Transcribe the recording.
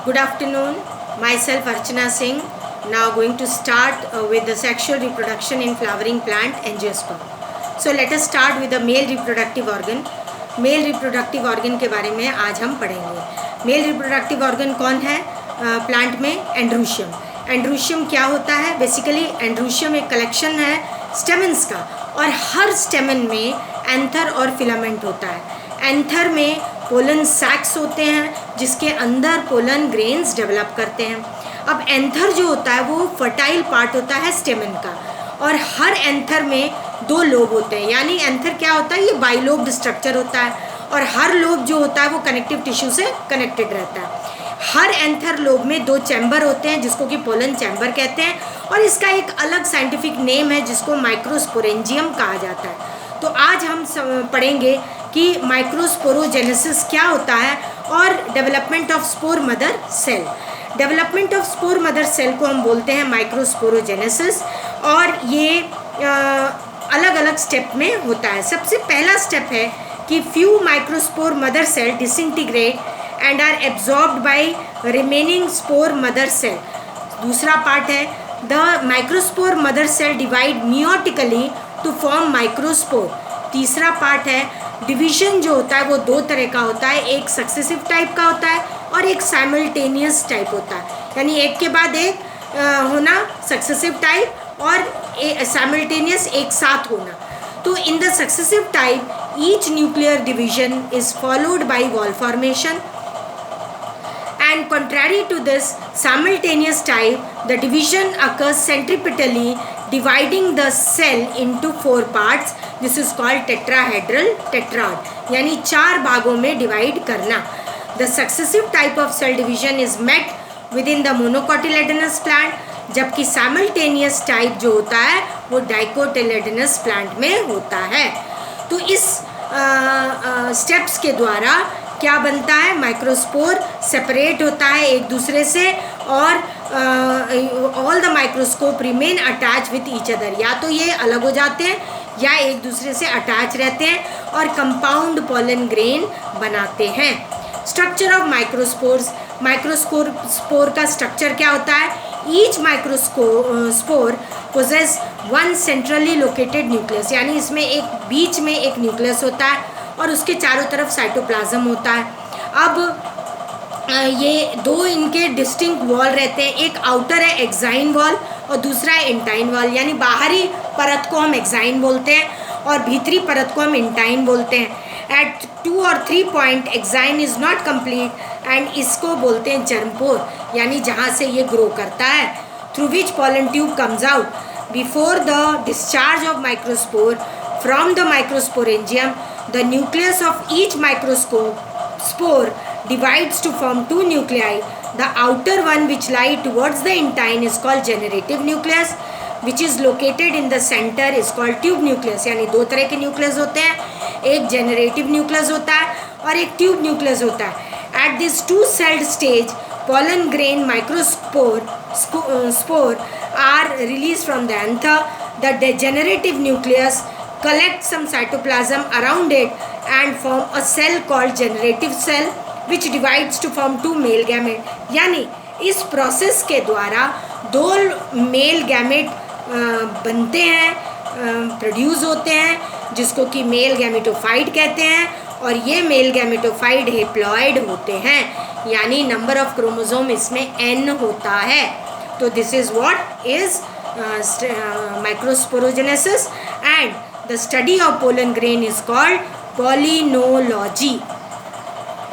Good afternoon. Myself Archana Singh. Now going to start with the sexual reproduction in flowering plant angiosperm. So let us start with the male reproductive organ. Male reproductive organ के बारे में आज हम पढ़ेंगे. Male reproductive organ कौन है plant में? एंड्रूशियम. एंड्रूशियम क्या होता है? बेसिकली एंड्रूशियम एक कलेक्शन है स्टेमन्स का, और हर स्टेमन में एंथर और फिलामेंट होता है. एंथर में पोलन सैक्स होते हैं जिसके अंदर पोलन ग्रेन्स डेवलप करते हैं. अब एंथर जो होता है वो फर्टाइल पार्ट होता है स्टेमन का, और हर एंथर में 2 लोब होते हैं. यानी एंथर क्या होता है? ये बाइलोब्ड स्ट्रक्चर होता है, और हर लोब जो होता है वो कनेक्टिव टिश्यू से कनेक्टेड रहता है. हर एंथर लोब में 2 चैम्बर होते हैं जिसको कि पोलन चैम्बर कहते हैं, और इसका एक अलग साइंटिफिक नेम है जिसको माइक्रोस्पोरेंजियम कहा जाता है. तो आज हम पढ़ेंगे कि माइक्रोस्पोरोजेनेसिस क्या होता है और development of spore mother cell. Development of spore mother cell को हम बोलते हैं माइक्रोस्पोरोजेनेसिस, और ये अलग अलग स्टेप में होता है. सबसे पहला स्टेप है कि few microspore mother cell disintegrate and are absorbed by remaining spore mother cell. दूसरा पार्ट है the microspore mother cell divide meiotically to form microspore. तीसरा पार्ट है डिवीजन जो होता है वो 2 तरह का होता है. एक सक्सेसिव टाइप का होता है और एक साइमल्टेनियस टाइप होता है, यानी एक के बाद एक होना सक्सेसिव टाइप, और साइमल्टेनियस एक साथ होना. तो in the successive type each nuclear division is followed by wall formation, and contrary to this simultaneous type, the division occurs centripetally, dividing the cell into 4 parts. This is called tetrahedral tetrad, यानी 4 भागों में divide करना. The successive type of cell division is met within the monocotyledonous plant, जबकि simultaneous type जो होता है वो dicotyledonous plant में होता है. तो इस स्टेप्स के द्वारा क्या बनता है? माइक्रोस्पोर सेपरेट होता है एक दूसरे से, और all the microscope remain attach with each other. या तो ये अलग हो जाते हैं या एक दूसरे से अटैच रहते हैं और कंपाउंड पोलन ग्रेन बनाते हैं. Structure of microspores. माइक्रोस्पोर का स्ट्रक्चर क्या होता है? Each microspore possess 1 centrally located nucleus, यानी इसमें एक बीच में एक न्यूक्लियस होता है और उसके चारों तरफ साइटोप्लाज्म होता है. अब ये 2 इनके डिस्टिंक्ट वॉल रहते हैं. एक आउटर है एक्साइन वॉल और दूसरा है इंटाइन वॉल, यानी बाहरी परत को हम एक्साइन बोलते हैं और भीतरी परत को हम इंटाइन बोलते हैं. एट 2 और 3 point exine is not complete and इसको बोलते हैं जर्मपोर, यानी जहाँ से ये ग्रो करता है. Through which pollen tube comes out before the discharge of microspore from the microsporangium. The nucleus of each microspore divides to form 2 nuclei. The outer one, which lie towards the intine, is called generative nucleus, which is located in the center, is called tube nucleus. यानी 2 तरह के nucleus होते हैं, एक generative nucleus होता है और एक tube nucleus होता है. At this 2-celled stage, pollen grain spore are released from the anther. The degenerative nucleus collect some cytoplasm around it and form a cell called generative cell, which divides to form 2 male gamete. यानी इस process के द्वारा 2 male gamete बनते हैं, produce होते हैं, जिसको कि मेल गैमेटोफाइट कहते हैं, और ये मेल गैमेटोफाइट हेप्लॉइड होते हैं, यानी नंबर ऑफ क्रोमोसोम इसमें n होता है. तो this is what is microsporogenesis, and the study of pollen grain is called polynology.